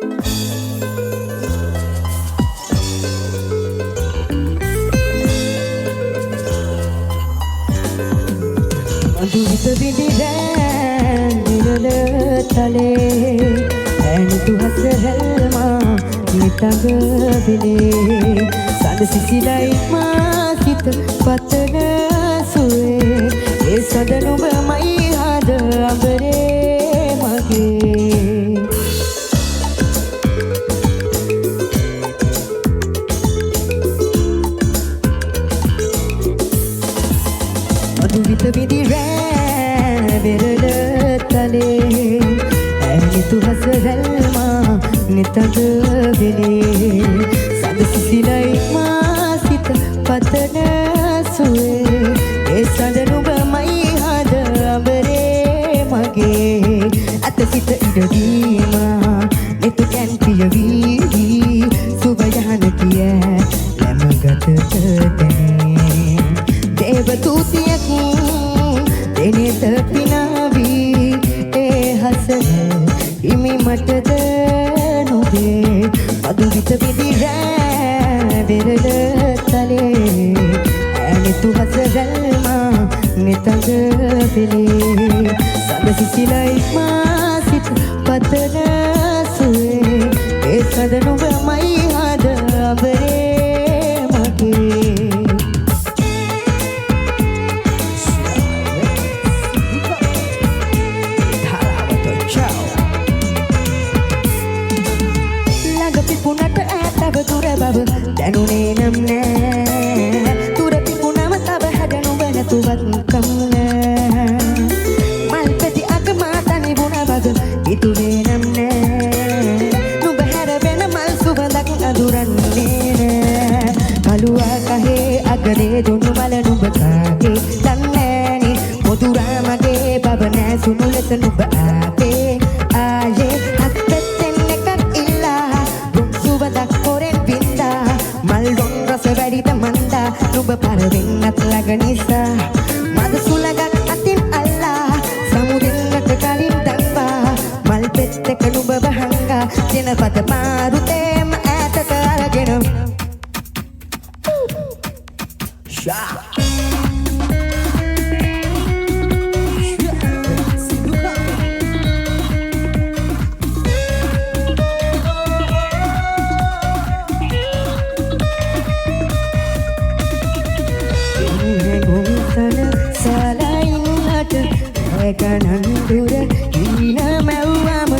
දුවිත විදිරෑන් විරල තලේ ඇනිතු හස හැල්මා නිතඟ විලේ සඳ සිසිලයි මා සිත පතන සුවේ ඒ සඳ නුඹමයි හද අඹරේ මගේ දුවිත විදිරෑන් විරල තලේ ඇනිතු හස හැල්මා නිතඟ විලේ සඳ සිසිලයි මා සිත පතන සුවේ ඒ සඳ නුඹමයි හද අඹරේ මගේ අත සිත ඉඩදීමා නෙතු කැන් පියවී සුබ යහන කිය ලැමගතට දැනේ දේවදූතියක් දෙනෙත පිනාවී ඒ හසන හිමි මටද නොදේ මధుවිත විදිරෑ විරල තලේ ඇනිතු හස රැල්මා නිතඟ විලේ සඳ සිසිලයි මා සිත පතන සුවේ ඒ සඳ නුඹමයි හද අඹරේ මගේ දුර බව දැනුනේ නම් නෑ දුර පිපුණම තව හැද නුඹ නැතුවත් කම් නෑ මල් පෙති අග මාතනි වුණ බව හිතුනේ නම් නෑ නුඹ හැර වෙන මල් සුවඳක් අඳුරන්නේ නෑ කළුවා කහේ අගනේ දුන්නු මල නුඹ කාගේ දන්නෑනි මොදුරා මගේ බව නෑ සුණු ලෙස නුඹ ආපේ ආයේ අත්පෙත්තෙන් එකක් ඉල්ලා සුවඳක් වැඩිත මන්දා නුඹ පරවෙන්නත් ළඟ නිසා මද සුලගත් අතින් අල්ලා සමුදෙන්නට කලින් දක්වා මල් පෙත්තක නුඹ වහංගා ජනපද මාරුතේම ඈතට අරගෙන ගණන්දුර හීන මැව්වම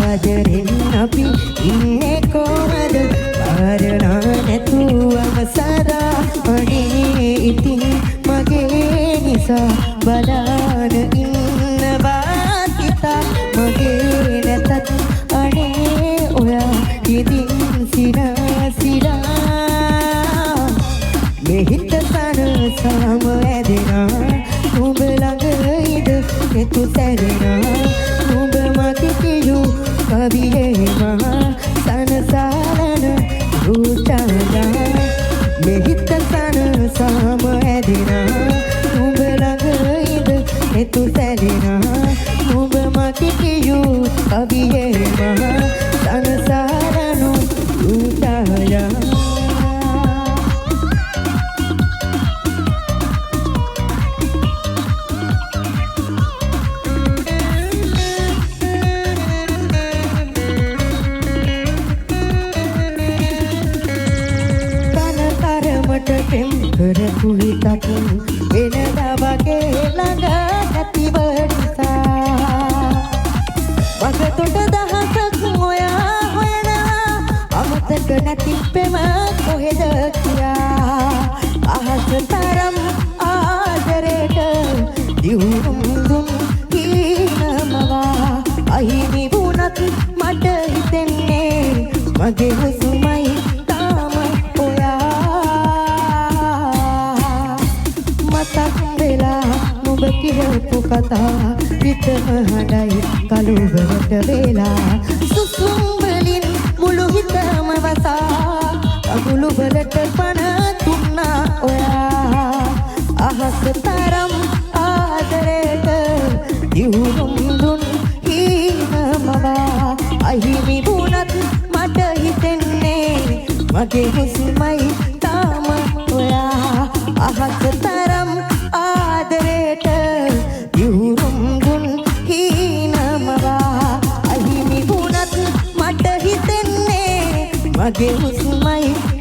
ආදරෙන් අපි ඉන්නේ කොහමද පාරනා නැතුවම සදා අනේ ඉතින් මගේ නිසා බලාන ඉන්නවා හිතා මගේ නැතත් අනේ ඔයා ඉතින් සිරා මෙහිත සනසම ඇදෙනා නුඹ ළඟ නෙතු සැරෙනා නුඹ මගේ කියූ කවියේ මහා සනසාලන රූචාලා මෙහිත සනසම ඇදෙනා නුඹ ළඟ නෙතු සැරෙනා නුඹ මගේ කියූ කවියේ මහා සනසාලන රූචාලා කරපු හිතක් වෙනදා වගේ ළඟ නැතිව නිසා වගතොට දහසක් ඔයා හොයනවා අමතක නැති පෙම කොහෙද කියා අහස තරම් ආදරයට දියුණුම් දුන් කීනමවා අහිමි වුණත් මට හිතෙන්නේ මගේ හුස්මයි කියපු කතා පිටම හඬයි කළුවරට වෙලා සුසුම් වලින් මුළු හිතම වසා අගුළු වලට පණ තුන්නා ඔයා අහස තරම් ආදරයට දියුණුම් දුන් හීනමවා අහිමි වුණත් මගේ හුස්මයි තාම ඔයා අහස තරම් ආදරේට යුරුම් දුන් හීනමවා අහිමි වුණත් මට හිතෙන්නේ මගේ හුස්මයි